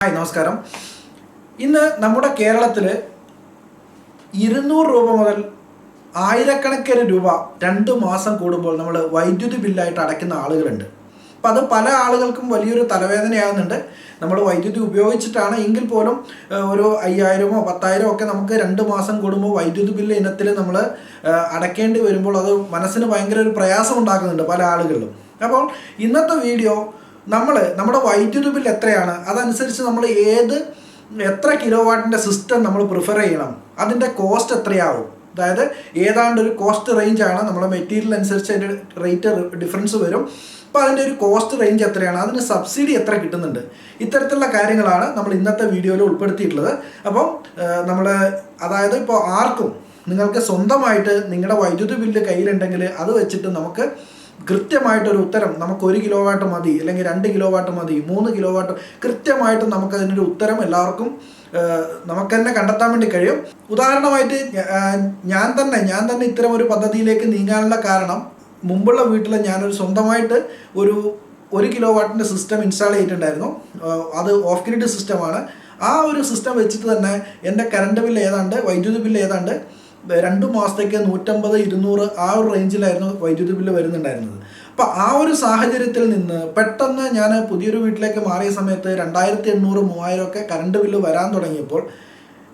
Hi നമസ്കാരം. ഇന്ന് നമ്മുടെ കേരളത്തിൽ 200 രൂപ മുതൽ ആയിരക്കണക്കിന് രൂപ 2 മാസം കൂടുമ്പോൾ നമ്മൾ വൈദ്യുതി ബില്ലായിട്ട് അടയ്ക്കുന്ന ആളുകളുണ്ട്. അപ്പം അത് പല ആളുകൾക്കും വലിയൊരു തലവേദനയാകുന്നുണ്ട്. നമ്മൾ വൈദ്യുതി ഉപയോഗിച്ചിട്ടാണ് എങ്കിൽ പോലും ഒരു 5000-ഓ 10,000-ഓ ഒക്കെ നമുക്ക് 2 മാസം കൂടുമ്പോൾ വൈദ്യുതി ബില്ല് ഇനത്തിൽ നമ്മൾ അടയ്ക്കേണ്ടി വരുമ്പോൾ അത് മനസ്സിന് ഭയങ്കര ഒരു പ്രയാസം ഉണ്ടാക്കുന്നുണ്ട് പല ആളുകളിലും. അപ്പോൾ ഇന്നത്തെ വീഡിയോ നമ്മുടെ വൈദ്യുതി ബില്ല് എത്രയാണ്, അതനുസരിച്ച് നമ്മൾ എത്ര കിലോ വാട്ടിൻ്റെ സിസ്റ്റം നമ്മൾ പ്രിഫർ ചെയ്യണം, അതിൻ്റെ കോസ്റ്റ് എത്രയാവും, അതായത് ഏതാണ്ട് ഒരു കോസ്റ്റ് റേഞ്ചാണ്. നമ്മുടെ മെറ്റീരിയൽ അനുസരിച്ച് അതിൻ്റെ റേറ്റ് ഡിഫറൻസ് വരും. അപ്പോൾ അതിൻ്റെ ഒരു കോസ്റ്റ് റേഞ്ച് എത്രയാണ്, അതിന് സബ്സിഡി എത്ര കിട്ടുന്നുണ്ട്, ഇത്തരത്തിലുള്ള കാര്യങ്ങളാണ് നമ്മൾ ഇന്നത്തെ വീഡിയോയിൽ ഉൾപ്പെടുത്തിയിട്ടുള്ളത്. അപ്പം അതായത് ഇപ്പോൾ ആർക്കും നിങ്ങൾക്ക് സ്വന്തമായിട്ട് നിങ്ങളുടെ വൈദ്യുതി ബില്ല് കയ്യിലുണ്ടെങ്കിൽ അത് വെച്ചിട്ട് നമുക്ക് കൃത്യമായിട്ടൊരു ഉത്തരം, നമുക്ക് 1 കിലോ വാട്ട് മതി, അല്ലെങ്കിൽ 2 കിലോ വാട്ട് മതി, 3 കിലോ വാട്ട്, കൃത്യമായിട്ട് നമുക്കതിനൊരു ഉത്തരം എല്ലാവർക്കും നമുക്ക് തന്നെ കണ്ടെത്താൻ വേണ്ടി കഴിയും. ഉദാഹരണമായിട്ട് ഞാൻ തന്നെ ഇത്തരം ഒരു പദ്ധതിയിലേക്ക് നീങ്ങാനുള്ള കാരണം, മുമ്പുള്ള വീട്ടിൽ ഞാനൊരു സ്വന്തമായിട്ട് ഒരു 1 കിലോ വാട്ടിൻ്റെ സിസ്റ്റം ഇൻസ്റ്റാൾ ചെയ്തിട്ടുണ്ടായിരുന്നു. അത് ഓഫ് ഗ്രിഡ് സിസ്റ്റമാണ്. ആ ഒരു സിസ്റ്റം വെച്ചിട്ട് തന്നെ എൻ്റെ കറണ്ട് ബില്ല് വൈദ്യുതി ബില്ല് 2 മാസത്തേക്ക് 150-200 ആ ഒരു റേഞ്ചിലായിരുന്നു വൈദ്യുതി ബില്ല് വരുന്നുണ്ടായിരുന്നത്. അപ്പോൾ ആ ഒരു സാഹചര്യത്തിൽ നിന്ന് പെട്ടെന്ന് ഞാൻ പുതിയൊരു വീട്ടിലേക്ക് മാറിയ സമയത്ത് 2800-3000 ഒക്കെ കറണ്ട് ബില്ല് വരാൻ തുടങ്ങിയപ്പോൾ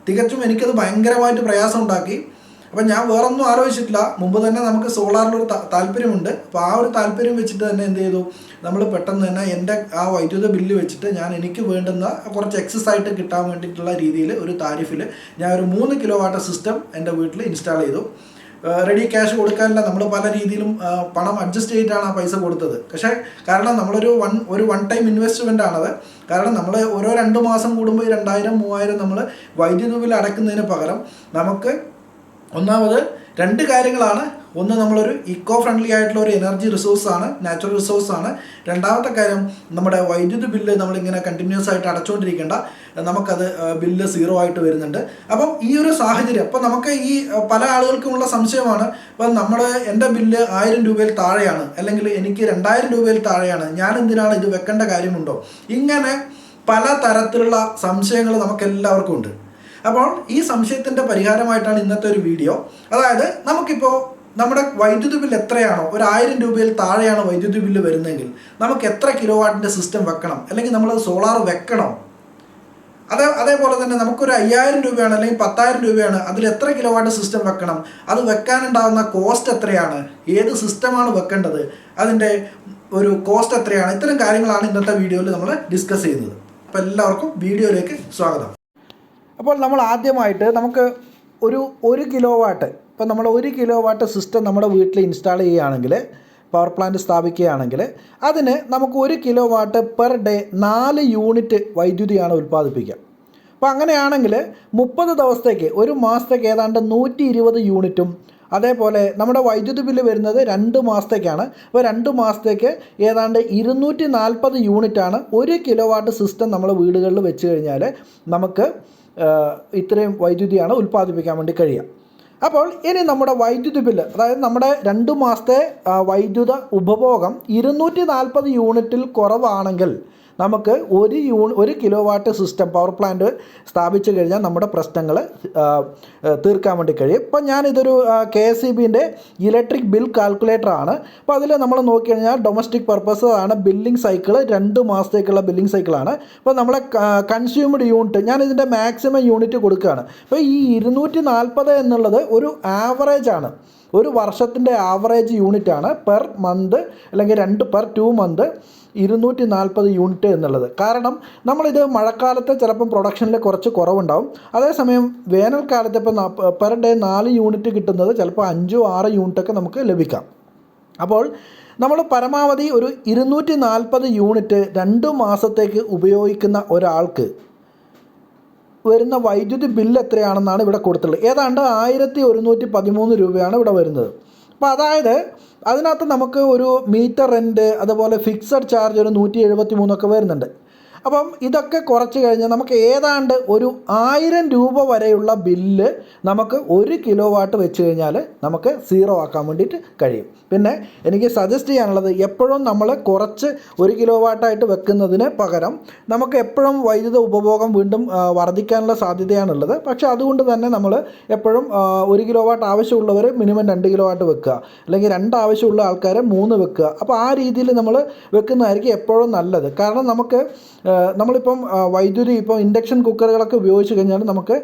തികച്ചും എനിക്കത് ഭയങ്കരമായിട്ട് പ്രയാസം ഉണ്ടാക്കി. അപ്പം ഞാൻ വേറൊന്നും ആലോചിച്ചിട്ടില്ല. മുമ്പ് തന്നെ നമുക്ക് സോളാറിലൊരു താല്പര്യമുണ്ട്. അപ്പോൾ ആ ഒരു താല്പര്യം വെച്ചിട്ട് തന്നെ എന്ത് ചെയ്തു, നമ്മൾ പെട്ടെന്ന് തന്നെ എൻ്റെ ആ വൈദ്യുത ബില്ല് വെച്ചിട്ട് എനിക്ക് വേണ്ടുന്ന കുറച്ച് എക്സസ് ആയിട്ട് കിട്ടാൻ വേണ്ടിയിട്ടുള്ള രീതിയിൽ ഒരു താരിഫിൽ ഞാൻ ഒരു 3 കിലോ വാട്ട് സിസ്റ്റം എൻ്റെ വീട്ടിൽ ഇൻസ്റ്റാൾ ചെയ്തു. റെഡി ക്യാഷ് കൊടുക്കാനില്ല, നമ്മൾ പല രീതിയിലും പണം അഡ്ജസ്റ്റ് ചെയ്തിട്ടാണ് ആ പൈസ കൊടുത്തത്. പക്ഷേ കാരണം നമ്മളൊരു വൺ ടൈം ഇൻവെസ്റ്റ്മെൻ്റ് ആണത്. കാരണം നമ്മൾ ഓരോ 2 മാസം കൂടുമ്പോൾ 2000-3000 നമ്മൾ വൈദ്യുതി ബില്ല് അടയ്ക്കുന്നതിന് പകരം നമുക്ക് ഒന്നാമത് 2 കാര്യങ്ങളാണ്. ഒന്ന്, നമ്മളൊരു ഇക്കോ ഫ്രണ്ട്ലി ആയിട്ടുള്ള ഒരു എനർജി റിസോഴ്സാണ്, നാച്ചുറൽ റിസോഴ്സാണ്. രണ്ടാമത്തെ കാര്യം, നമ്മുടെ വൈദ്യുതി ബില്ല് നമ്മളിങ്ങനെ കണ്ടിന്യൂസ് ആയിട്ട് അടച്ചുകൊണ്ടിരിക്കേണ്ട, നമുക്കത് ബില്ല് 0 ആയിട്ട് വരുന്നുണ്ട്. അപ്പം ഈ ഒരു സാഹചര്യം, അപ്പം നമുക്ക് ഈ പല ആളുകൾക്കുമുള്ള സംശയമാണ്, ഇപ്പം എൻ്റെ ബില്ല് 1000 രൂപയിൽ താഴെയാണ്, അല്ലെങ്കിൽ എനിക്ക് 2000 രൂപയിൽ താഴെയാണ്, ഞാൻ എന്തിനാണ് ഇത് വെക്കേണ്ട കാര്യമുണ്ടോ, ഇങ്ങനെ പല തരത്തിലുള്ള സംശയങ്ങൾ നമുക്കെല്ലാവർക്കും ഉണ്ട്. അപ്പോൾ ഈ സംശയത്തിൻ്റെ പരിഹാരമായിട്ടാണ് ഇന്നത്തെ ഒരു വീഡിയോ. അതായത് നമുക്കിപ്പോൾ നമ്മുടെ വൈദ്യുതി ബില്ല് എത്രയാണോ, ഒരു 1000 രൂപയിൽ താഴെയാണ് വൈദ്യുതി ബില്ല് വരുന്നതെങ്കിൽ നമുക്ക് എത്ര കിലോ വാട്ടിൻ്റെ സിസ്റ്റം വെക്കണം, അല്ലെങ്കിൽ നമ്മളത് സോളാർ വെക്കണം. അതേപോലെ തന്നെ നമുക്കൊരു 5000 രൂപയാണ് അല്ലെങ്കിൽ 10,000 രൂപയാണ്, അതിൽ എത്ര കിലോ വാട്ട് സിസ്റ്റം വെക്കണം, അത് വെക്കാനുണ്ടാകുന്ന കോസ്റ്റ് എത്രയാണ്, ഏത് സിസ്റ്റമാണ് വെക്കേണ്ടത്, അതിൻ്റെ ഒരു കോസ്റ്റ് എത്രയാണ്, ഇത്തരം കാര്യങ്ങളാണ് ഇന്നത്തെ വീഡിയോയിൽ നമ്മൾ ഡിസ്കസ് ചെയ്യുന്നത്. അപ്പോൾ എല്ലാവർക്കും വീഡിയോയിലേക്ക് സ്വാഗതം. അപ്പോൾ നമ്മൾ ആദ്യമായിട്ട് നമുക്ക് ഒരു കിലോ വാട്ട്, ഇപ്പോൾ നമ്മൾ 1 കിലോ വാട്ട് സിസ്റ്റം നമ്മുടെ വീട്ടിൽ ഇൻസ്റ്റാൾ ചെയ്യുകയാണെങ്കിൽ, പവർ പ്ലാന്റ് സ്ഥാപിക്കുകയാണെങ്കിൽ, അതിന് നമുക്ക് 1 kilowatt per day 4 unit വൈദ്യുതിയാണ് ഉൽപ്പാദിപ്പിക്കുക. അപ്പോൾ അങ്ങനെയാണെങ്കിൽ 30 ദിവസത്തേക്ക്, ഒരു മാസത്തേക്ക് ഏതാണ്ട് 120 യൂണിറ്റും, അതേപോലെ നമ്മുടെ വൈദ്യുതി ബില്ല് വരുന്നത് 2 മാസത്തേക്കാണ്. അപ്പോൾ 2 മാസത്തേക്ക് ഏതാണ്ട് 240 യൂണിറ്റാണ് 1 കിലോ വാട്ട് സിസ്റ്റം നമ്മൾ വീടുകളിൽ വെച്ച് കഴിഞ്ഞാൽ നമുക്ക് ഇത്രയും വൈദ്യുതിയാണ് ഉൽപ്പാദിപ്പിക്കാൻ വേണ്ടി കഴിയുക. അപ്പോൾ ഇനി നമ്മുടെ വൈദ്യുതി ബില്ല്, അതായത് നമ്മുടെ 2 മാസത്തെ വൈദ്യുത ഉപഭോഗം 240 യൂണിറ്റിൽ കുറവാണെങ്കിൽ നമുക്ക് 1 kilo watt system power plant സ്ഥാപിച്ചു കഴിഞ്ഞാൽ നമ്മുടെ പ്രശ്നങ്ങൾ തീർക്കാൻ വേണ്ടി കഴിയും. ഇപ്പം ഞാനിതൊരു KSEBിൻ്റെ ഇലക്ട്രിക് ബിൽ കാൽക്കുലേറ്ററാണ്. അപ്പോൾ അതിൽ നമ്മൾ നോക്കിക്കഴിഞ്ഞാൽ ഡൊമസ്റ്റിക് പർപ്പസ് ആണ്, ബില്ലിംഗ് സൈക്കിൾ 2 മാസത്തേക്കുള്ള ബില്ലിംഗ് സൈക്കിളാണ്. അപ്പോൾ നമ്മളെ കൺസ്യൂംഡ് യൂണിറ്റ്, ഞാനിതിൻ്റെ മാക്സിമം യൂണിറ്റ് കൊടുക്കുകയാണ്. അപ്പോൾ ഈ 240 എന്നുള്ളത് ഒരു ആവറേജ് ആണ്, ഒരു വർഷത്തിൻ്റെ ആവറേജ് യൂണിറ്റാണ് പെർ മന്ത്, അല്ലെങ്കിൽ 2 മന്ത് 240 യൂണിറ്റ് എന്നുള്ളത്. കാരണം നമ്മളിത് മഴക്കാലത്ത് ചിലപ്പം പ്രൊഡക്ഷനിൽ കുറച്ച് കുറവുണ്ടാവും, അതേസമയം വേനൽക്കാലത്ത് ഇപ്പോൾ പെർ ഡേ 4 യൂണിറ്റ് കിട്ടുന്നത് ചിലപ്പോൾ 5-6 യൂണിറ്റൊക്കെ നമുക്ക് ലഭിക്കാം. അപ്പോൾ നമ്മൾ പരമാവധി ഒരു 240 യൂണിറ്റ് 2 മാസത്തേക്ക് ഉപയോഗിക്കുന്ന ഒരാൾക്ക് വരുന്ന വൈദ്യുതി ബില്ല് എത്രയാണെന്നാണ് ഇവിടെ കൊടുത്തിട്ടുള്ളത്. ഏതാണ്ട് 1113 രൂപയാണ് ഇവിടെ വരുന്നത്. അപ്പോൾ അതായത് അതിനകത്ത് നമുക്ക് ഒരു മീറ്റർ റെൻറ്റ്, അതുപോലെ ഫിക്സഡ് ചാർജ് ഒരു 173 ഒക്കെ വരുന്നുണ്ട്. അപ്പം ഇതൊക്കെ കുറച്ച് കഴിഞ്ഞ് നമുക്ക് ഏതാണ്ട് ഒരു 1000 രൂപ വരെയുള്ള ബില്ല് നമുക്ക് 1 കിലോ വാട്ട് വെച്ച് കഴിഞ്ഞാൽ നമുക്ക് സീറോ ആക്കാൻ വേണ്ടിയിട്ട് കഴിയും. പിന്നെ എനിക്ക് സജസ്റ്റ് ചെയ്യാനുള്ളത്, എപ്പോഴും നമ്മൾ കുറച്ച് 1 കിലോ വാട്ടായിട്ട് വെക്കുന്നതിന് പകരം നമുക്ക് എപ്പോഴും വൈദ്യുത ഉപഭോഗം വീണ്ടും വർദ്ധിക്കാനുള്ള സാധ്യതയാണുള്ളത്. പക്ഷേ അതുകൊണ്ട് തന്നെ നമ്മൾ എപ്പോഴും 1 കിലോ വാട്ട് ആവശ്യമുള്ളവർ മിനിമം 2 കിലോ വാട്ട് വെക്കുക, അല്ലെങ്കിൽ 2 ആവശ്യമുള്ള ആൾക്കാർ 3 വെക്കുക. അപ്പോൾ ആ രീതിയിൽ നമ്മൾ വെക്കുന്നതായിരിക്കും എപ്പോഴും നല്ലത്. കാരണം നമ്മളിപ്പം വൈദ്യുതി ഇപ്പോൾ ഇൻഡക്ഷൻ കുക്കറുകളൊക്കെ ഉപയോഗിച്ച് കഴിഞ്ഞാൽ നമുക്ക്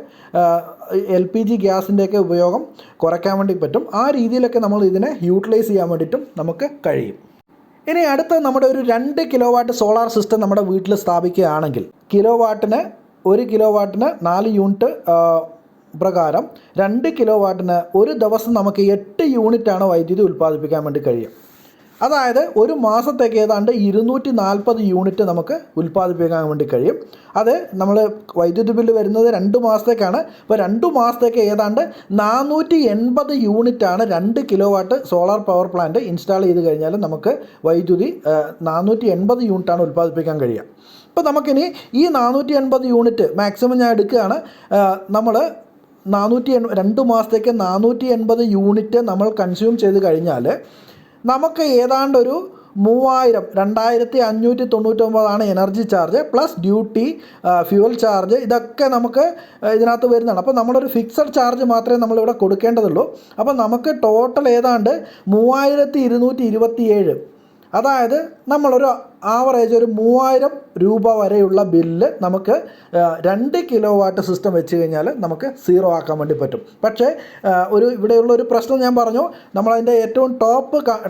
LPG ഗ്യാസിൻ്റെയൊക്കെ ഉപയോഗം കുറയ്ക്കാൻ വേണ്ടി പറ്റും. ആ രീതിയിലൊക്കെ നമ്മൾ ഇതിനെ യൂട്ടിലൈസ് ചെയ്യാൻ വേണ്ടിയിട്ടും നമുക്ക് കഴിയും. ഇനി അടുത്ത നമ്മുടെ ഒരു 2 കിലോ വാട്ട് സോളാർ സിസ്റ്റം നമ്മുടെ വീട്ടിൽ സ്ഥാപിക്കുകയാണെങ്കിൽ 1 കിലോ വാട്ടിന് 4 യൂണിറ്റ് പ്രകാരം 2 കിലോ വാട്ടിന് ഒരു ദിവസം നമുക്ക് 8 യൂണിറ്റാണ് വൈദ്യുതി ഉൽപ്പാദിപ്പിക്കാൻ വേണ്ടി കഴിയും. അതായത് ഒരു മാസത്തേക്ക് ഏതാണ്ട് 240 യൂണിറ്റ് നമുക്ക് ഉൽപ്പാദിപ്പിക്കാൻ വേണ്ടി കഴിയും. അത് നമ്മൾ വൈദ്യുതി ബില്ല് വരുന്നത് 2 മാസത്തേക്കാണ്. അപ്പോൾ 2 മാസത്തേക്ക് ഏതാണ്ട് 480 യൂണിറ്റാണ് 2 kilo watt solar power plant install ചെയ്ത് കഴിഞ്ഞാൽ നമുക്ക് വൈദ്യുതി 480 യൂണിറ്റാണ് ഉൽപ്പാദിപ്പിക്കാൻ കഴിയുക. അപ്പോൾ നമുക്കിനി ഈ 480 യൂണിറ്റ് മാക്സിമം ഞാൻ എടുക്കുകയാണ്. നമ്മൾ 2 മാസത്തേക്ക് 480 യൂണിറ്റ് നമ്മൾ കൺസ്യൂം ചെയ്ത് കഴിഞ്ഞാൽ നമുക്ക് ഏതാണ്ടൊരു 2599 energy charge plus duty, fuel charge, ഇതൊക്കെ നമുക്ക് ഇതിനകത്ത് വരുന്നതാണ്. അപ്പോൾ നമ്മളൊരു ഫിക്സഡ് ചാർജ് മാത്രമേ നമ്മളിവിടെ കൊടുക്കേണ്ടതുള്ളൂ. അപ്പോൾ നമുക്ക് ടോട്ടൽ ഏതാണ്ട് 3227, അതായത് നമ്മളൊരു ആവറേജ് ഒരു 3000 രൂപ വരെയുള്ള ബില്ല് നമുക്ക് 2 കിലോ വാട്ട് സിസ്റ്റം വെച്ച് കഴിഞ്ഞാൽ നമുക്ക് സീറോ ആക്കാൻ വേണ്ടി പറ്റും. പക്ഷേ ഇവിടെയുള്ള ഒരു പ്രശ്നം ഞാൻ പറഞ്ഞു, നമ്മളതിൻ്റെ ഏറ്റവും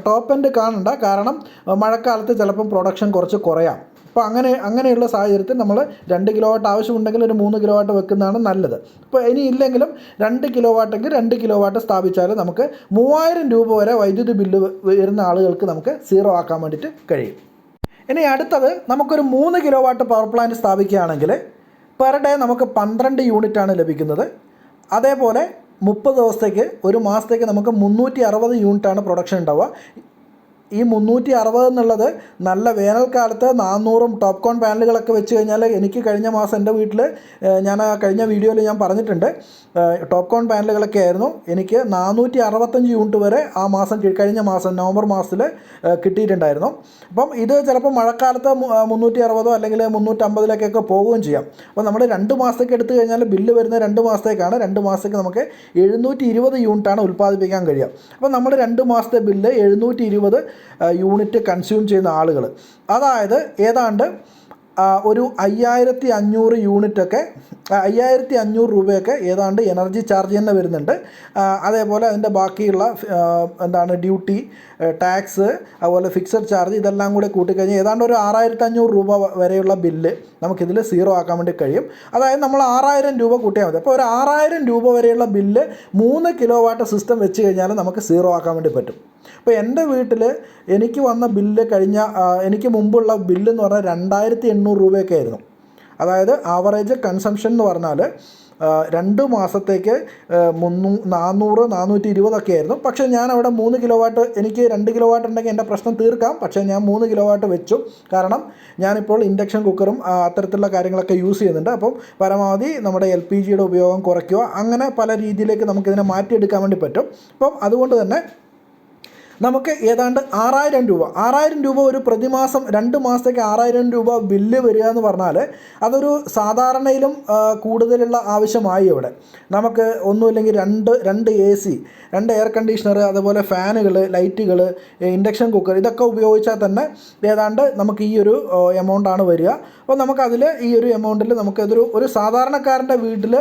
ടോപ്പ് എൻഡ് കാണണ്ട. കാരണം മഴക്കാലത്ത് ചിലപ്പം പ്രൊഡക്ഷൻ കുറച്ച് കുറയാം. അപ്പോൾ അങ്ങനെയുള്ള സാഹചര്യത്തിൽ നമ്മൾ 2 കിലോ വാട്ട് ആവശ്യമുണ്ടെങ്കിൽ ഒരു 3 കിലോ വാട്ട് വെക്കുന്നതാണ് നല്ലത്. അപ്പോൾ ഇനി ഇല്ലെങ്കിലും 2 കിലോ വാട്ടെങ്കിൽ 2 കിലോ വാട്ട് സ്ഥാപിച്ചാൽ നമുക്ക് 3000 രൂപ വരെ വൈദ്യുതി ബില്ല് വരുന്ന ആളുകൾക്ക് നമുക്ക് സീറോ ആക്കാൻ വേണ്ടിയിട്ട് കഴിയും. ഇനി അടുത്തത്, നമുക്കൊരു 3 കിലോ വാട്ട് പവർ പ്ലാന്റ് സ്ഥാപിക്കുകയാണെങ്കിൽ പെർ ഡേ നമുക്ക് 12 യൂണിറ്റാണ് ലഭിക്കുന്നത്. അതേപോലെ 30 ദിവസത്തേക്ക്, ഒരു മാസത്തേക്ക് നമുക്ക് 360 യൂണിറ്റാണ് പ്രൊഡക്ഷൻ ഉണ്ടാവുക. ഈ 360 എന്നുള്ളത് നല്ല വേനൽക്കാലത്ത് 400 ടോപ്കോൺ പാനലുകളൊക്കെ വെച്ച് കഴിഞ്ഞാൽ, എനിക്ക് കഴിഞ്ഞ മാസം എൻ്റെ വീട്ടിൽ ഞാൻ കഴിഞ്ഞ വീഡിയോയിൽ ഞാൻ പറഞ്ഞിട്ടുണ്ട്, ടോപ്കോൺ പാനലുകളൊക്കെ ആയിരുന്നു. എനിക്ക് 465 യൂണിറ്റ് വരെ ആ മാസം, കഴിഞ്ഞ മാസം നവംബർ മാസത്തിൽ കിട്ടിയിട്ടുണ്ടായിരുന്നു. അപ്പം ഇത് ചിലപ്പോൾ മഴക്കാലത്ത് 360 അല്ലെങ്കിൽ 350 പോവുകയും ചെയ്യാം. അപ്പോൾ നമ്മൾ 2 മാസത്തേക്ക് എടുത്തു കഴിഞ്ഞാൽ ബില്ല് വരുന്നത് 2 മാസത്തേക്കാണ്. 2 മാസത്തേക്ക് നമുക്ക് 720 യൂണിറ്റാണ് ഉൽപ്പാദിപ്പിക്കാൻ കഴിയുക. അപ്പോൾ നമ്മൾ 2 മാസത്തെ ബില്ല് 720 യൂണിറ്റ് കൺസ്യൂം ചെയ്യുന്ന ആളുകൾ, അതായത് ഏതാണ്ട് ഒരു 5500 യൂണിറ്റൊക്കെ, 5500 രൂപയൊക്കെ ഏതാണ്ട് എനർജി ചാർജ് തന്നെ വരുന്നുണ്ട്. അതേപോലെ അതിൻ്റെ ബാക്കിയുള്ള ഡ്യൂട്ടി, ടാക്സ്, അതുപോലെ ഫിക്സഡ് ചാർജ്, ഇതെല്ലാം കൂടെ കൂട്ടിക്കഴിഞ്ഞാൽ ഏതാണ്ട് ഒരു 6500 രൂപ വരെയുള്ള ബില്ല് നമുക്കിതിൽ സീറോ ആക്കാൻ വേണ്ടി കഴിയും. അതായത് നമ്മൾ 6000 രൂപ കൂട്ടിയാൽ മതി. അപ്പോൾ ഒരു 6000 രൂപ വരെയുള്ള ബില്ല് 3 കിലോ വാട്ട് സിസ്റ്റം വെച്ച് കഴിഞ്ഞാൽ നമുക്ക് സീറോ ആക്കാൻ വേണ്ടി പറ്റും. അപ്പോൾ എൻ്റെ വീട്ടിൽ എനിക്ക് വന്ന ബില്ല് എനിക്ക് മുമ്പുള്ള ബില്ല് എന്ന് പറഞ്ഞാൽ 2800 രൂപയൊക്കെ ആയിരുന്നു. അതായത് ആവറേജ് കൺസംഷൻ എന്ന് പറഞ്ഞാൽ 2 മാസത്തേക്ക് 400-420 ഒക്കെ ആയിരുന്നു. പക്ഷേ ഞാൻ അവിടെ 3 കിലോ വാട്ട്, എനിക്ക് 2 കിലോ വാട്ട് ഉണ്ടെങ്കിൽ എൻ്റെ പ്രശ്നം തീർക്കാം. പക്ഷേ ഞാൻ 3 കിലോ വാട്ട് വെച്ചു. കാരണം ഞാനിപ്പോൾ ഇൻഡക്ഷൻ കുക്കറും അത്തരത്തിലുള്ള കാര്യങ്ങളൊക്കെ യൂസ് ചെയ്യുന്നുണ്ട്. അപ്പം പരമാവധി നമ്മുടെ LPGയുടെ ഉപയോഗം കുറയ്ക്കുക, അങ്ങനെ പല രീതിയിലേക്ക് നമുക്കിതിനെ മാറ്റിയെടുക്കാൻ വേണ്ടി പറ്റും. അപ്പം അതുകൊണ്ട് തന്നെ നമുക്ക് ഏതാണ്ട് 6000 രൂപ ഒരു പ്രതിമാസം 2 മാസത്തേക്ക് 6000 രൂപ ബില്ല് വരിക എന്ന് പറഞ്ഞാൽ അതൊരു സാധാരണയിലും കൂടുതലുള്ള ആവശ്യമായി. ഇവിടെ നമുക്ക് ഒന്നുമില്ലെങ്കിൽ രണ്ട് AC, 2 എയർ കണ്ടീഷണർ, അതുപോലെ ഫാനുകൾ, ലൈറ്റുകൾ, ഇൻഡക്ഷൻ കുക്കർ, ഇതൊക്കെ ഉപയോഗിച്ചാൽ തന്നെ ഏതാണ്ട് നമുക്ക് ഈ ഒരു എമൗണ്ടാണ് വരിക. അപ്പോൾ നമുക്കതിൽ ഈ ഒരു എമൗണ്ടിൽ ഒരു സാധാരണക്കാരൻ്റെ വീട്ടിൽ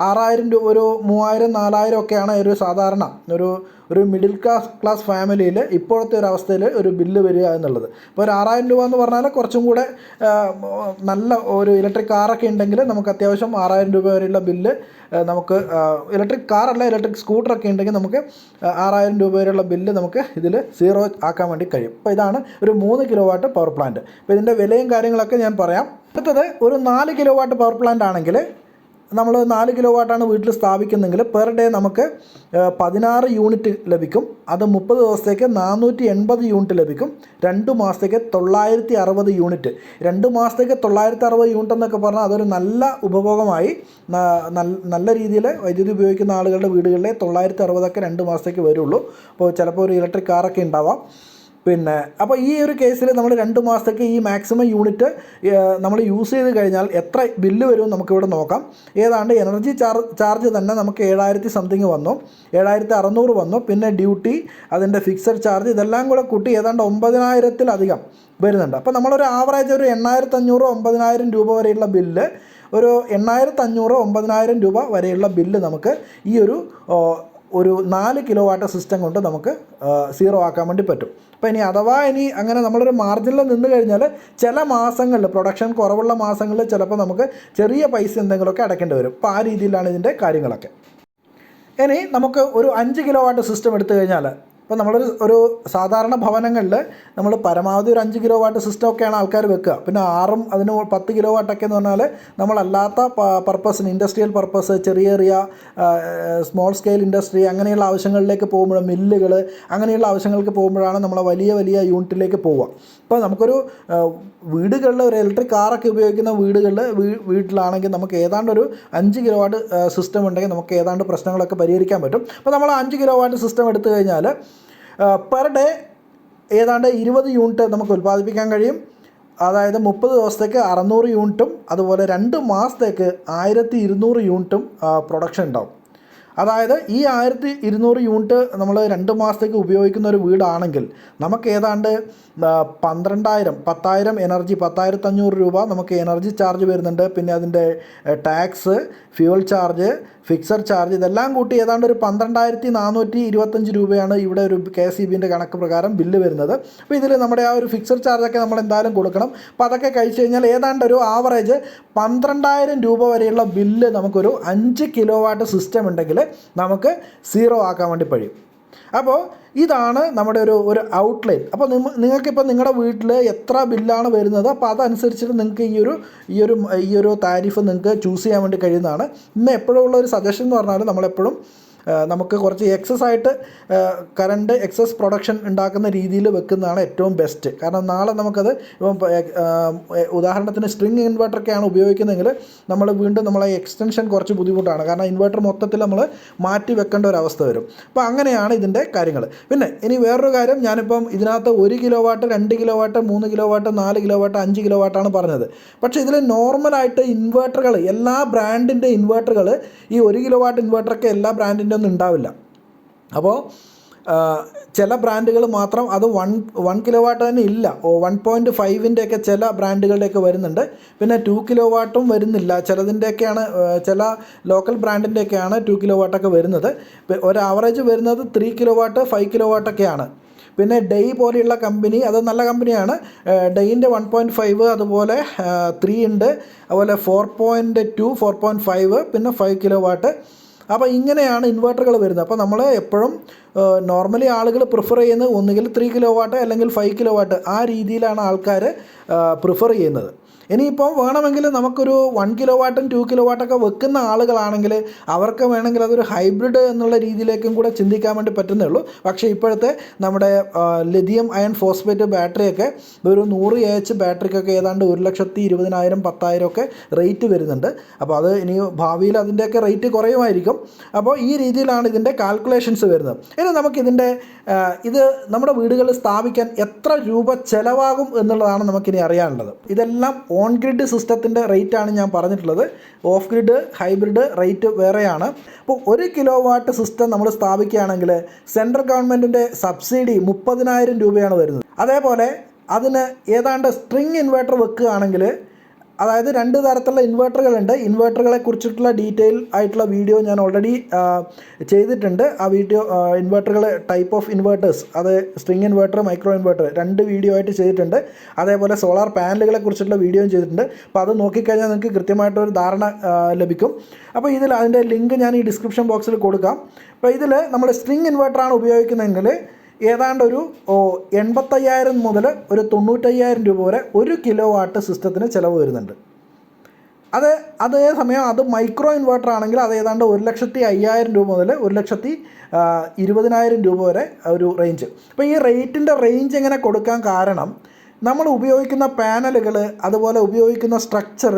6000 രൂപ, ഒരു 3000-4000 ഒക്കെയാണ് ഒരു സാധാരണ ഒരു മിഡിൽ ക്ലാസ് ഫാമിലിയിൽ ഇപ്പോഴത്തെ ഒരു അവസ്ഥയിൽ ഒരു ബില്ല് വരിക എന്നുള്ളത്. അപ്പോൾ ഒരു 6000 രൂപ എന്ന് പറഞ്ഞാൽ കുറച്ചും കൂടെ നല്ല ഒരു ഇലക്ട്രിക് കാറൊക്കെ ഉണ്ടെങ്കിൽ നമുക്ക് അത്യാവശ്യം 6000 രൂപ വരെയുള്ള ബില്ല് നമുക്ക്, ഇലക്ട്രിക് കാറല്ല ഇലക്ട്രിക് സ്കൂട്ടറൊക്കെ ഉണ്ടെങ്കിൽ നമുക്ക് 6000 രൂപ വരെയുള്ള ബില്ല് നമുക്ക് ഇതിൽ സീറോ ആക്കാൻ വേണ്ടി കഴിയും. അപ്പോൾ ഇതാണ് ഒരു 3 കിലോ വാട്ട് പവർ പ്ലാന്റ്. അപ്പോൾ ഇതിൻ്റെ വിലയും കാര്യങ്ങളൊക്കെ ഞാൻ പറയാം. അടുത്തത് ഒരു 4 കിലോ വാട്ട് പവർ പ്ലാന്റ് ആണെങ്കിൽ നമ്മൾ 4 കിലോ വാട്ടാണ് വീട്ടിൽ സ്ഥാപിക്കുന്നെങ്കിൽ പെർ ഡേ നമുക്ക് 16 യൂണിറ്റ് ലഭിക്കും. അത് 30 ദിവസത്തേക്ക് 480 യൂണിറ്റ് ലഭിക്കും. 2 മാസത്തേക്ക് 960 യൂണിറ്റ്. 2 മാസത്തേക്ക് 960 യൂണിറ്റ് എന്നൊക്കെ പറഞ്ഞാൽ അതൊരു നല്ല ഉപഭോഗമായി. നല്ല രീതിയിൽ വൈദ്യുതി ഉപയോഗിക്കുന്ന ആളുകളുടെ വീടുകളിലെ 960 2 മാസത്തേക്ക് വരുള്ളൂ. അപ്പോൾ ചിലപ്പോൾ ഒരു ഇലക്ട്രിക് കാറൊക്കെ ഉണ്ടാവാം. പിന്നെ അപ്പോൾ ഈ ഒരു കേസിൽ നമ്മൾ 2 മാസത്തേക്ക് ഈ മാക്സിമം യൂണിറ്റ് നമ്മൾ യൂസ് ചെയ്ത് കഴിഞ്ഞാൽ എത്ര ബില്ല് വരുമെന്ന് നമുക്കിവിടെ നോക്കാം. ഏതാണ്ട് എനർജി ചാർജ് തന്നെ നമുക്ക് 7000 സംതിങ് വന്നു, 7600 വന്നു. പിന്നെ ഡ്യൂട്ടി, അതിൻ്റെ ഫിക്സഡ് ചാർജ്, ഇതെല്ലാം കൂടെ കൂട്ടി ഏതാണ്ട് 9000-ലധികം വരുന്നുണ്ട്. അപ്പോൾ നമ്മളൊരു ആവറേജ് ഒരു 8500 9000 രൂപ വരെയുള്ള ബില്ല്, ഒരു 8500 9000 രൂപ വരെയുള്ള ബില്ല് നമുക്ക് ഈ ഒരു 4 കിലോ വാട്ട് സിസ്റ്റം കൊണ്ട് നമുക്ക് സീറോ ആക്കാൻ വേണ്ടി പറ്റും. അപ്പോൾ ഇനി അങ്ങനെ നമ്മളൊരു മാർജിനിൽ നിന്ന് കഴിഞ്ഞാൽ ചില മാസങ്ങളിൽ, പ്രൊഡക്ഷൻ കുറവുള്ള മാസങ്ങളിൽ ചിലപ്പോൾ നമുക്ക് ചെറിയ പൈസ എന്തെങ്കിലുമൊക്കെ അടയ്ക്കേണ്ടി വരും. അപ്പോൾ ആ രീതിയിലാണ് ഇതിൻ്റെ കാര്യങ്ങളൊക്കെ. ഇനി നമുക്ക് ഒരു 5 കിലോ വാട്ട് സിസ്റ്റം എടുത്തു കഴിഞ്ഞാൽ, ഇപ്പോൾ നമ്മളൊരു സാധാരണ ഭവനങ്ങളിൽ നമ്മൾ പരമാവധി ഒരു 5 കിലോ വാട്ട് സിസ്റ്റമൊക്കെയാണ് ആൾക്കാർ വെക്കുക. പിന്നെ 6ഉം അതിന് 10 കിലോ വാട്ടൊക്കെ എന്ന് പറഞ്ഞാൽ നമ്മളല്ലാത്ത പർപ്പസിന്, ഇൻഡസ്ട്രിയൽ പർപ്പസ്, ചെറിയ സ്മോൾ സ്കെയിൽ ഇൻഡസ്ട്രി അങ്ങനെയുള്ള ആവശ്യങ്ങളിലേക്ക് പോകുമ്പോൾ, മില്ലുകൾ അങ്ങനെയുള്ള ആവശ്യങ്ങൾക്ക് പോകുമ്പോഴാണ് നമ്മൾ വലിയ യൂണിറ്റിലേക്ക് പോവുക. ഇപ്പോൾ നമുക്കൊരു വീടുകളിൽ ഒരു ഇലക്ട്രിക് കാറൊക്കെ ഉപയോഗിക്കുന്ന വീട്ടിലാണെങ്കിൽ നമുക്ക് ഏതാണ്ട് ഒരു 5 കിലോ വാട്ട് സിസ്റ്റം ഉണ്ടെങ്കിൽ നമുക്ക് ഏതാണ്ട് പ്രശ്നങ്ങളൊക്കെ പരിഹരിക്കാൻ പറ്റും. അപ്പോൾ നമ്മൾ 5 കിലോ വാട്ട് സിസ്റ്റം എടുത്തു കഴിഞ്ഞാൽ പെർ ഡേ ഏതാണ്ട് 20 യൂണിറ്റ് നമുക്ക് ഉൽപ്പാദിപ്പിക്കാൻ കഴിയും. അതായത് 30 ദിവസത്തേക്ക് 600 യൂണിറ്റും അതുപോലെ 2 മാസത്തേക്ക് 1200 യൂണിറ്റും പ്രൊഡക്ഷൻ ഉണ്ടാവും. അതായത് ഈ 1200 യൂണിറ്റ് നമ്മൾ 2 മാസത്തേക്ക് ഉപയോഗിക്കുന്ന ഒരു വീടാണെങ്കിൽ നമുക്ക് ഏതാണ്ട് 10,000 എനർജി, 10,500 രൂപ നമുക്ക് എനർജി ചാർജ് വരുന്നുണ്ട്. പിന്നെ അതിൻ്റെ tax, fuel charge, fixed charge, ഇതെല്ലാം കൂട്ടി ഏതാണ്ട് ഒരു 12,425 രൂപയാണ് ഇവിടെ ഒരു KSEBിൻ്റെ കണക്ക് പ്രകാരം ബില്ല് വരുന്നത്. അപ്പോൾ ഇതിൽ നമ്മുടെ ആ ഒരു ഫിക്സഡ് ചാർജൊക്കെ നമ്മൾ എന്തായാലും കൊടുക്കണം. അപ്പോൾ അതൊക്കെ കഴിച്ച് കഴിഞ്ഞാൽ ഏതാണ്ട് ഒരു ആവറേജ് 12,000 രൂപ വരെയുള്ള ബില്ല് നമുക്കൊരു 5 കിലോ വാട്ട് സിസ്റ്റം ഉണ്ടെങ്കിൽ നമുക്ക് സീറോ ആക്കാൻ വേണ്ടി കഴിയും. അപ്പോൾ ഇതാണ് നമ്മുടെ ഒരു ഔട്ട്ലൈൻ. അപ്പോൾ നിങ്ങൾക്കിപ്പോൾ നിങ്ങളുടെ വീട്ടിൽ എത്ര ബില്ലാണ് വരുന്നത്, അപ്പോൾ അതനുസരിച്ചിട്ട് നിങ്ങൾക്ക് ഈ ഒരു താരിഫ് നിങ്ങൾക്ക് ചൂസ് ചെയ്യാൻ വേണ്ടി കഴിയുന്നതാണ്. ഇന്ന് എപ്പോഴും ഉള്ള ഒരു സജഷൻ എന്ന് പറഞ്ഞാൽ നമ്മളെപ്പോഴും നമുക്ക് കുറച്ച് എക്സസ് ആയിട്ട് കറണ്ട് എക്സസ് പ്രൊഡക്ഷൻ ഉണ്ടാക്കുന്ന രീതിയിൽ വെക്കുന്നതാണ് ഏറ്റവും ബെസ്റ്റ്. കാരണം നാളെ നമുക്കത് ഇപ്പം ഉദാഹരണത്തിന് സ്ട്രിങ് ഇൻവെർട്ടറൊക്കെയാണ് ഉപയോഗിക്കുന്നതെങ്കിൽ നമ്മൾ വീണ്ടും നമ്മളെ എക്സ്റ്റൻഷൻ കുറച്ച് ബുദ്ധിമുട്ടാണ്. കാരണം ഇൻവെർട്ടർ മൊത്തത്തിൽ നമ്മൾ മാറ്റി വെക്കേണ്ട ഒരു അവസ്ഥ വരും. അപ്പോൾ അങ്ങനെയാണ് ഇതിൻ്റെ കാര്യങ്ങൾ. പിന്നെ ഇനി വേറൊരു കാര്യം, ഞാനിപ്പം ഇതിനകത്ത് 1 kilowatt, 2 kilowatt, 3 kilowatt, 4 kilowatt, 5 kilo വാട്ടാണ് പറഞ്ഞത്. പക്ഷേ ഇതിൽ നോർമലായിട്ട് ഇൻവെർട്ടറുകൾ, എല്ലാ ബ്രാൻഡിൻ്റെ ഇൻവെർട്ടറുകൾ, ഈ 1 കിലോ വാട്ട് ഇൻവെർട്ടറൊക്കെ എല്ലാ ബ്രാൻഡിൻ്റെ ഒന്നും ഉണ്ടാവില്ല. അപ്പോൾ ചില ബ്രാൻഡുകൾ മാത്രം, അത് 1 കിലോ വാട്ട് തന്നെ ഇല്ല, 1.5-ൻ്റെയൊക്കെ ചില ബ്രാൻഡുകളുടെയൊക്കെ വരുന്നുണ്ട്. പിന്നെ 2 കിലോ വാട്ടും വരുന്നില്ല, ചിലതിൻ്റെയൊക്കെയാണ്, ചില ലോക്കൽ ബ്രാൻഡിൻ്റെയൊക്കെയാണ് 2 കിലോ വാട്ടൊക്കെ വരുന്നത്. ഒരു ആവറേജ് വരുന്നത് 3 കിലോ വാട്ട്, 5 കിലോ വാട്ടൊക്കെയാണ്. പിന്നെ ഡെയ് പോലെയുള്ള കമ്പനി, അത് നല്ല കമ്പനിയാണ്. ഡെയിൻ്റെ 1.5, അതുപോലെ 3 ഉണ്ട്, അതുപോലെ 4.2, 4.5, പിന്നെ 5 കിലോ വാട്ട്. അപ്പോൾ ഇങ്ങനെയാണ് ഇൻവെർട്ടറുകൾ വരുന്നത്. അപ്പോൾ നമ്മൾ എപ്പോഴും നോർമലി ആളുകൾ പ്രിഫർ ചെയ്യുന്നത് ഒന്നുകിൽ 3 കിലോ വാട്ട് അല്ലെങ്കിൽ 5 കിലോ വാട്ട്, ആ രീതിയിലാണ് ആൾക്കാർ പ്രിഫർ ചെയ്യുന്നത്. ഇനിയിപ്പോൾ വേണമെങ്കിൽ നമുക്കൊരു 1 കിലോ വാട്ടും 2 കിലോ വാട്ടൊക്കെ വെക്കുന്ന ആളുകളാണെങ്കിൽ അവർക്ക് വേണമെങ്കിൽ അതൊരു ഹൈബ്രിഡ് എന്നുള്ള രീതിയിലേക്കും കൂടെ ചിന്തിക്കാൻ വേണ്ടി പറ്റുന്നേ ഉള്ളൂ. പക്ഷേ ഇപ്പോഴത്തെ നമ്മുടെ ലിഥിയം അയൺ ഫോസ്ഫേറ്റ് ബാറ്ററിയൊക്കെ ഒരു 100 AH ബാറ്ററിക്കൊക്കെ ഏതാണ്ട് 1,20,000 10,000 ഒക്കെ റേറ്റ് വരുന്നുണ്ട്. അപ്പോൾ അത് ഇനി ഭാവിയിൽ അതിൻ്റെയൊക്കെ റേറ്റ് കുറയുമായിരിക്കും. അപ്പോൾ ഈ രീതിയിലാണ് ഇതിൻ്റെ കാൽക്കുലേഷൻസ് വരുന്നത്. ഇനി നമുക്കിതിൻ്റെ ഇത് നമ്മുടെ വീടുകളിൽ സ്ഥാപിക്കാൻ എത്ര രൂപ ചിലവാകും എന്നുള്ളതാണ് നമുക്കിനി അറിയാനുള്ളത്. ഇതെല്ലാം ഓൺ ഗ്രിഡ് സിസ്റ്റത്തിൻ്റെ റേറ്റാണ് ഞാൻ പറഞ്ഞിട്ടുള്ളത്. ഓഫ് ഗ്രിഡ്, ഹൈബ്രിഡ് റേറ്റ് വേറെയാണ്. അപ്പോൾ 1 കിലോ വാട്ട് സിസ്റ്റം നമ്മൾ സ്ഥാപിക്കുകയാണെങ്കിൽ സെൻട്രൽ ഗവൺമെൻറ്റിൻ്റെ സബ്സിഡി 30,000 രൂപയാണ് വരുന്നത്. അതേപോലെ അതിന് ഏതാണ്ട് സ്ട്രിങ് ഇൻവെർട്ടർ വെക്കുകയാണെങ്കിൽ, അതായത് 2 തരത്തിലുള്ള ഇൻവെർട്ടറുകളുണ്ട്. ഇൻവെർട്ടറുകളെ കുറിച്ചിട്ടുള്ള ഡീറ്റെയിൽ ആയിട്ടുള്ള വീഡിയോ ഞാൻ ഓൾറെഡി ചെയ്തിട്ടുണ്ട്. ആ വീഡിയോ ഇൻവെർട്ടറുകൾ, ടൈപ്പ് ഓഫ് ഇൻവെർട്ടേഴ്സ്, അത് string inverter, micro inverter 2 video ആയിട്ട് ചെയ്തിട്ടുണ്ട്. അതേപോലെ സോളാർ പാനലുകളെ കുറിച്ചിട്ടുള്ള വീഡിയോയും ചെയ്തിട്ടുണ്ട്. അപ്പോൾ അത് നോക്കിക്കഴിഞ്ഞാൽ നിങ്ങൾക്ക് കൃത്യമായിട്ടൊരു ധാരണ ലഭിക്കും. അപ്പോൾ ഇതിൽ അതിൻ്റെ ലിങ്ക് ഞാൻ ഈ ഡിസ്ക്രിപ്ഷൻ ബോക്സിൽ കൊടുക്കാം. അപ്പോൾ ഇതിൽ നമ്മൾ സ്ട്രിങ് ഇൻവെർട്ടറാണ് ഉപയോഗിക്കുന്നതെങ്കിൽ ഏതാണ്ട് ഒരു 85,000 മുതൽ ഒരു 95,000 രൂപ വരെ 1 കിലോ വാട്ട് സിസ്റ്റത്തിന് ചിലവ് വരുന്നുണ്ട്. അതേ സമയം അത് മൈക്രോ ഇൻവെർട്ടർ ആണെങ്കിൽ അത് ഏതാണ്ട് 1,50,000 രൂപ മുതൽ 1,20,000 രൂപ വരെ ഒരു റേഞ്ച്. അപ്പോൾ ഈ റേറ്റിൻ്റെ റേഞ്ച് എങ്ങനെ കൊടുക്കാൻ കാരണം നമ്മൾ ഉപയോഗിക്കുന്ന പാനലുകൾ, അതുപോലെ ഉപയോഗിക്കുന്ന സ്ട്രക്ചർ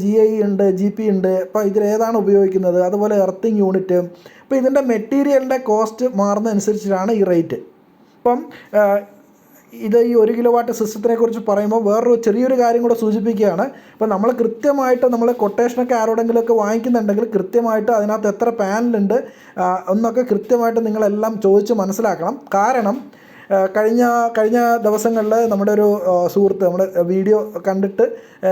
GI ഉണ്ട്, GP ഉണ്ട്. അപ്പോൾ ഇതിലേതാണ് ഉപയോഗിക്കുന്നത്, അതുപോലെ എർത്തിങ് യൂണിറ്റ്. അപ്പോൾ ഇതിൻ്റെ മെറ്റീരിയലിൻ്റെ കോസ്റ്റ് മാറുന്നതനുസരിച്ചിട്ടാണ് ഈ റേറ്റ്. ഇപ്പം ഇത് ഈ 1 കിലോ വാട്ട് സിസ്റ്റത്തിനെ കുറിച്ച് പറയുമ്പോൾ വേറൊരു ചെറിയൊരു കാര്യം കൂടെ സൂചിപ്പിക്കുകയാണ്. ഇപ്പോൾ നമ്മൾ കൃത്യമായിട്ട് നമ്മൾ കൊട്ടേഷനൊക്കെ ആരോടെങ്കിലുമൊക്കെ വാങ്ങിക്കുന്നുണ്ടെങ്കിൽ കൃത്യമായിട്ട് അതിനകത്ത് എത്ര പാനലുണ്ട് എന്നൊക്കെ കൃത്യമായിട്ട് നിങ്ങളെല്ലാം ചോദിച്ച് മനസ്സിലാക്കണം. കാരണം കഴിഞ്ഞ ദിവസങ്ങളിൽ നമ്മുടെ ഒരു സുഹൃത്ത്, നമ്മുടെ വീഡിയോ കണ്ടിട്ട്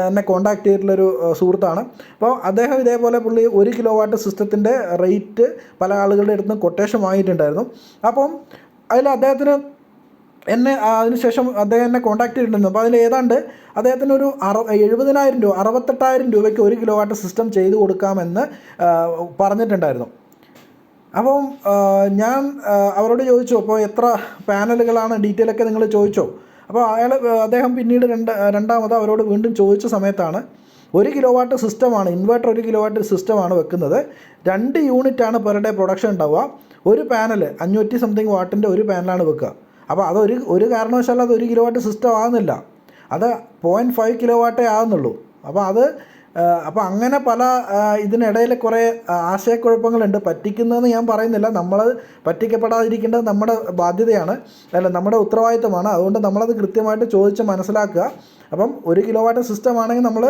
എന്നെ കോൺടാക്ട് ചെയ്തിട്ടുള്ളൊരു സുഹൃത്താണ്. അപ്പോൾ അദ്ദേഹം ഇതേപോലെ പുള്ളി 1 കിലോ വാട്ട് സിസ്റ്റത്തിൻ്റെ റേറ്റ് പല ആളുകളുടെ അടുത്തും കൊട്ടേഷൻ വാങ്ങിയിട്ടുണ്ടായിരുന്നു. അപ്പം അതിൽ അദ്ദേഹത്തിന് അതിനുശേഷം അദ്ദേഹം എന്നെ കോൺടാക്ട് ചെയ്തിട്ടുണ്ടായിരുന്നു. അപ്പോൾ അതിൽ ഏതാണ്ട് അദ്ദേഹത്തിന് ഒരു 70,000 രൂപ 68,000 രൂപയ്ക്ക് 1 കിലോ വാട്ട് സിസ്റ്റം ചെയ്ത് കൊടുക്കാമെന്ന് പറഞ്ഞിട്ടുണ്ടായിരുന്നു. അപ്പം ഞാൻ അവരോട് ചോദിച്ചു, അപ്പോൾ എത്ര പാനലുകളാണ്, ഡീറ്റെയിലൊക്കെ നിങ്ങൾ ചോദിച്ചോ? അപ്പോൾ അദ്ദേഹം പിന്നീട് രണ്ടാമത് അവരോട് വീണ്ടും ചോദിച്ച സമയത്താണ് 1 കിലോ വാട്ട് സിസ്റ്റമാണ്, ഇൻവെർട്ടർ 1 കിലോ വാട്ട് സിസ്റ്റമാണ് വെക്കുന്നത്. 2 യൂണിറ്റാണ് പെർ ഡേ പ്രൊഡക്ഷൻ ഉണ്ടാവുക. ഒരു പാനൽ 500 സംതിങ് വാട്ടിൻ്റെ ഒരു പാനലാണ് വെക്കുക. അപ്പോൾ ഒരു കാരണവശാലും അത് 1 കിലോ വാട്ട് സിസ്റ്റം ആകുന്നില്ല, അത് 0.5 കിലോ വാട്ടേ ആകുന്നുള്ളൂ. അപ്പോൾ അങ്ങനെ പല ഇതിനിടയിൽ കുറേ ആശയക്കുഴപ്പങ്ങളുണ്ട്. പറ്റിക്കുന്നതെന്ന് ഞാൻ പറയുന്നില്ല, നമ്മൾ പറ്റിക്കപ്പെടാതിരിക്കേണ്ടത് നമ്മുടെ ബാധ്യതയാണ്, നമ്മുടെ ഉത്തരവാദിത്തമാണ്. അതുകൊണ്ട് നമ്മളത് കൃത്യമായിട്ട് ചോദിച്ച് മനസ്സിലാക്കുക. അപ്പം 1 കിലോ വാട്ട് സിസ്റ്റം ആണെങ്കിൽ നമ്മൾ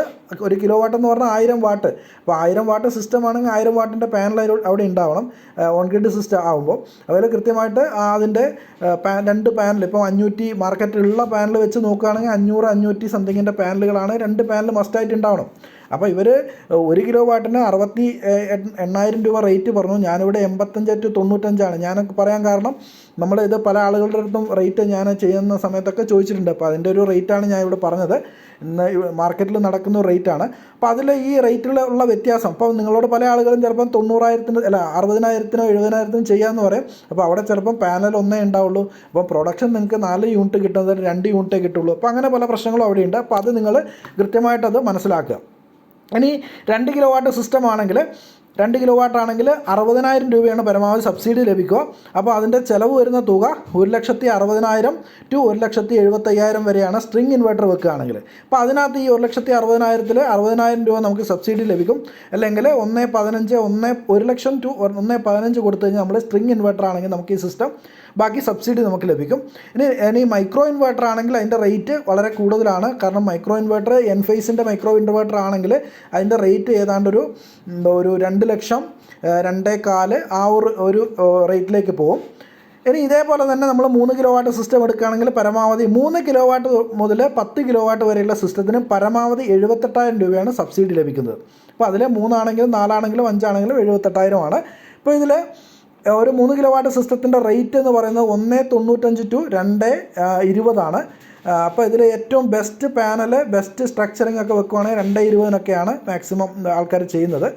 1 കിലോ വാട്ട് എന്ന് പറഞ്ഞാൽ 1000 വാട്ട്. അപ്പോൾ 1000 വാട്ട് സിസ്റ്റം ആണെങ്കിൽ 1000 വാട്ടിൻ്റെ പാനൽ അവിടെ ഉണ്ടാവണം ഓൺ ഗ്രിഡ് സിസ്റ്റം ആകുമ്പോൾ. അതിൽ കൃത്യമായിട്ട് അതിൻ്റെ 2 പാനൽ, ഇപ്പോൾ 500 മാർക്കറ്റിലുള്ള പാനൽ വെച്ച് നോക്കുകയാണെങ്കിൽ 500 സംതിങ്ങിൻ്റെ പാനലുകളാണ് 2 പാനൽ മസ്റ്റായിട്ട് ഉണ്ടാവണം. അപ്പോൾ ഇവർ 1 കിലോ വാട്ടിന് 68,000 രൂപ റേറ്റ് പറഞ്ഞു. ഞാനിവിടെ 85 to 95 ഞാനൊക്കെ പറയാൻ കാരണം ഇത് പല ആളുകളുടെ അടുത്തും റേറ്റ് ഞാൻ ചെയ്യുന്ന സമയത്തൊക്കെ ചോദിച്ചിട്ടുണ്ട്. അപ്പോൾ അതിൻ്റെ ഒരു റേറ്റാണ് ഞാൻ ഇവിടെ പറഞ്ഞത്. ഇന്ന് മാർക്കറ്റിൽ നടക്കുന്ന ഒരു റേറ്റാണ്. അപ്പോൾ അതിൽ ഈ റേറ്റിലുള്ള വ്യത്യാസം, അപ്പോൾ നിങ്ങളോട് പല ആളുകളും ചിലപ്പം 90,000 അല്ല 60,000 70,000 ചെയ്യാമെന്ന് പറയും. അപ്പോൾ അവിടെ ചിലപ്പം പാനൽ ഒന്നേ ഉണ്ടാവുള്ളൂ. അപ്പോൾ പ്രൊഡക്ഷൻ നിങ്ങൾക്ക് 4 യൂണിറ്റ് കിട്ടുന്നത് 2 യൂണിറ്റേ കിട്ടുള്ളൂ. അപ്പോൾ അങ്ങനെ പല പ്രശ്നങ്ങളും അവിടെയുണ്ട്. അപ്പോൾ അത് നിങ്ങൾ കൃത്യമായിട്ടത് മനസ്സിലാക്കുക. ഇനി 2 കിലോ വാട്ട് സിസ്റ്റം ആണെങ്കിൽ 2 കിലോ വാട്ട് ആണെങ്കിൽ 60,000 രൂപയാണ് പരമാവധി സബ്സിഡി ലഭിക്കുക. അപ്പോൾ അതിൻ്റെ ചിലവ് വരുന്ന തുക 1,60,000 to 1,75,000 വരെയാണ് സ്ട്രിങ് ഇൻവെർട്ടർ വെക്കുകയാണെങ്കിൽ. അപ്പോൾ അതിനകത്ത് ഈ 1,60,000 60,000 രൂപ നമുക്ക് സബ്സിഡി ലഭിക്കും. അല്ലെങ്കിൽ 1 ലക്ഷം to 1,15 കൊടുത്തു കഴിഞ്ഞാൽ നമ്മൾ സ്ട്രിങ് ഇൻവെർട്ടർ ആണെങ്കിൽ നമുക്ക് ഈ സിസ്റ്റം ബാക്കി സബ്സിഡി നമുക്ക് ലഭിക്കും. ഇനി മൈക്രോ ഇൻവെർട്ടർ ആണെങ്കിൽ അതിൻ്റെ റേറ്റ് വളരെ കൂടുതലാണ്. കാരണം മൈക്രോ ഇൻവെർട്ടർ എൻഫേസിൻ്റെ മൈക്രോ ഇൻവെർട്ടർ ആണെങ്കിൽ അതിൻ്റെ റേറ്റ് ഏതാണ്ട് ഒരു 2 ലക്ഷം 2.25 ആ ഒരു റേറ്റിലേക്ക് പോകും. ഇനി ഇതേപോലെ തന്നെ നമ്മൾ 3 കിലോ വാട്ട് സിസ്റ്റം എടുക്കുകയാണെങ്കിൽ പരമാവധി 3 കിലോ വാട്ട് മുതൽ 10 കിലോ വാട്ട് വരെയുള്ള സിസ്റ്റത്തിന് പരമാവധി 78,000 രൂപയാണ് സബ്സിഡി ലഭിക്കുന്നത്. അപ്പോൾ അതിൽ 3 ആണെങ്കിലും 4 ആണെങ്കിലും 5 ആണെങ്കിലും 78,000 ആണ്. ഇപ്പോൾ ഇതിൽ ഒരു 3 കിലോ വാട്ട് സിസ്റ്റത്തിൻ്റെ റേറ്റ് എന്ന് പറയുന്നത് 1.95 to 2.20 അപ്പോൾ ഇതിൽ ഏറ്റവും ബെസ്റ്റ് പാനൽ, ബെസ്റ്റ് സ്ട്രക്ചറിങ് ഒക്കെ വെക്കുവാണെങ്കിൽ 2.20 മാക്സിമം ആൾക്കാർ ചെയ്യുന്നത്.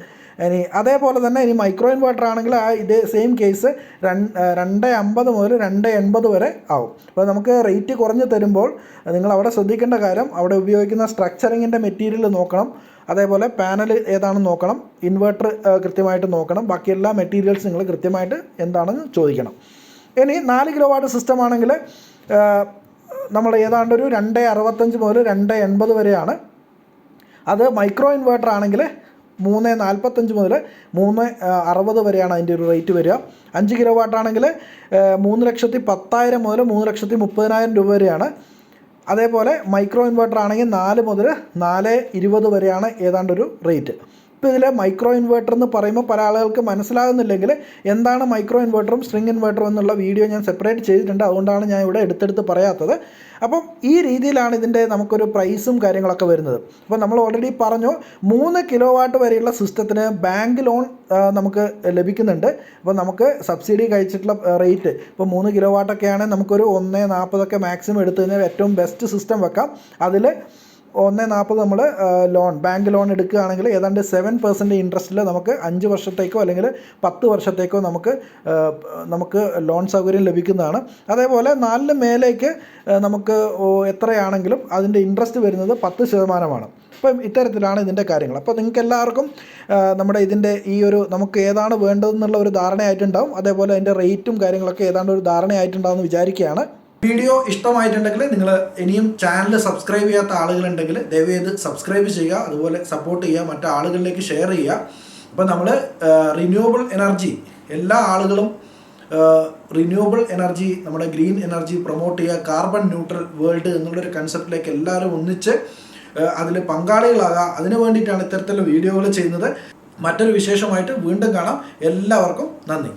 ഇനി അതേപോലെ തന്നെ ഇനി മൈക്രോ ഇൻവെർട്ടർ ആണെങ്കിൽ ഇതേ സെയിം കേസ് 2.50 മുതൽ 2.80 വരെ ആവും. അപ്പോൾ നമുക്ക് റേറ്റ് കുറഞ്ഞ് തരുമ്പോൾ നിങ്ങൾ അവിടെ ശ്രദ്ധിക്കേണ്ട കാര്യം, അവിടെ ഉപയോഗിക്കുന്ന സ്ട്രക്ചറിങ്ങിൻ്റെ മെറ്റീരിയൽ നോക്കണം. അതേപോലെ പാനൽ ഏതാണെന്ന് നോക്കണം, ഇൻവെർട്ടർ കൃത്യമായിട്ട് നോക്കണം. ബാക്കി എല്ലാ മെറ്റീരിയൽസ് നിങ്ങൾ കൃത്യമായിട്ട് എന്താണെന്ന് ചോദിക്കണം. ഇനി 4 കിലോ വാട്ട് സിസ്റ്റം ആണെങ്കിൽ നമ്മൾ ഏതാണ്ട് ഒരു 2.65 മുതൽ 2.80 വരെയാണ്. അത് മൈക്രോ ഇൻവെർട്ടർ ആണെങ്കിൽ 3.45 മുതൽ 3.60 വരെയാണ് അതിൻ്റെ ഒരു റേറ്റ് വരിക. 5 കിലോ വാട്ട് ആണെങ്കിൽ 3,10,000 മുതൽ 3,30,000 രൂപ വരെയാണ്. അതേപോലെ മൈക്രോ ഇൻവെർട്ടർ ആണെങ്കിൽ 4 മുതൽ 4.20 വരെയാണ് ഏതാണ്ടൊരു റേറ്റ്. ഇപ്പോൾ ഇതിൽ മൈക്രോ ഇൻവെർട്ടർ എന്ന് പറയുമ്പോൾ പല ആളുകൾക്ക് മനസ്സിലാകുന്നില്ലെങ്കിൽ എന്താണ് മൈക്രോ ഇൻവെർട്ടറും സ്ട്രിങ് ഇൻവെർട്ടറും എന്നുള്ള വീഡിയോ ഞാൻ സെപ്പറേറ്റ് ചെയ്തിട്ടുണ്ട്. അതുകൊണ്ടാണ് ഞാൻ ഇവിടെ എടുത്തെടുത്ത് പറയാത്തത്. അപ്പം ഈ രീതിയിലാണ് ഇതിൻ്റെ നമുക്കൊരു പ്രൈസും കാര്യങ്ങളൊക്കെ വരുന്നത്. അപ്പോൾ നമ്മൾ ഓൾറെഡി പറഞ്ഞു 3 കിലോ വാട്ട് വരെയുള്ള സിസ്റ്റത്തിന് ബാങ്ക് ലോൺ നമുക്ക് ലഭിക്കുന്നുണ്ട്. അപ്പോൾ നമുക്ക് സബ്സിഡി കഴിച്ചിട്ടുള്ള റേറ്റ് ഇപ്പോൾ 3 കിലോ വാട്ടൊക്കെയാണ് നമുക്കൊരു 1.40 മാക്സിമം എടുത്തു കഴിഞ്ഞാൽ ഏറ്റവും ബെസ്റ്റ് സിസ്റ്റം വെക്കാം. അതിൽ 1.40 നമ്മൾ ബാങ്ക് ലോൺ എടുക്കുകയാണെങ്കിൽ ഏതാണ്ട് 7% ഇൻട്രസ്റ്റിൽ നമുക്ക് 5 വർഷത്തേക്കോ അല്ലെങ്കിൽ 10 വർഷത്തേക്കോ നമുക്ക് ലോൺ സൗകര്യം ലഭിക്കുന്നതാണ്. അതേപോലെ 4 മേലേക്ക് നമുക്ക് എത്രയാണെങ്കിലും അതിൻ്റെ ഇൻട്രസ്റ്റ് വരുന്നത് 10%. അപ്പം ഇത്തരത്തിലാണ് ഇതിൻ്റെ കാര്യങ്ങൾ. അപ്പോൾ നിങ്ങൾക്ക് എല്ലാവർക്കും നമ്മുടെ ഇതിൻ്റെ ഈ ഒരു നമുക്ക് ഏതാണ് വേണ്ടതെന്നുള്ള ഒരു ധാരണയായിട്ടുണ്ടാവും. അതേപോലെ അതിൻ്റെ റേറ്റും കാര്യങ്ങളൊക്കെ ഏതാണ്ട് ഒരു ധാരണയായിട്ടുണ്ടാവും എന്ന് വിചാരിക്കുകയാണ്. വീഡിയോ ഇഷ്ടമായിട്ടുണ്ടെങ്കിൽ നിങ്ങൾ ഇനിയും ചാനൽ സബ്സ്ക്രൈബ് ചെയ്യാത്ത ആളുകളുണ്ടെങ്കിൽ ദയവേത് സബ്സ്ക്രൈബ് ചെയ്യുക, അതുപോലെ സപ്പോർട്ട് ചെയ്യുക, മറ്റു ആളുകളിലേക്ക് ഷെയർ ചെയ്യുക. അപ്പോൾ നമ്മൾ റിന്യൂവബിൾ എനർജി എല്ലാ ആളുകളും റിന്യൂവബിൾ എനർജി, നമ്മുടെ ഗ്രീൻ എനർജി പ്രൊമോട്ട് ചെയ്യുക, കാർബൺ ന്യൂട്രൽ വേൾഡ് എന്നുള്ളൊരു കൺസെപ്റ്റിലേക്ക് എല്ലാവരും ഒന്നിച്ച് അതിൽ പങ്കാളികളാകുക. അതിനു വേണ്ടിയിട്ടാണ് ഇത്തരത്തിലുള്ള വീഡിയോകൾ ചെയ്യുന്നത്. മറ്റൊരു വിശേഷമായിട്ട് വീണ്ടും കാണാം. എല്ലാവർക്കും നന്ദി.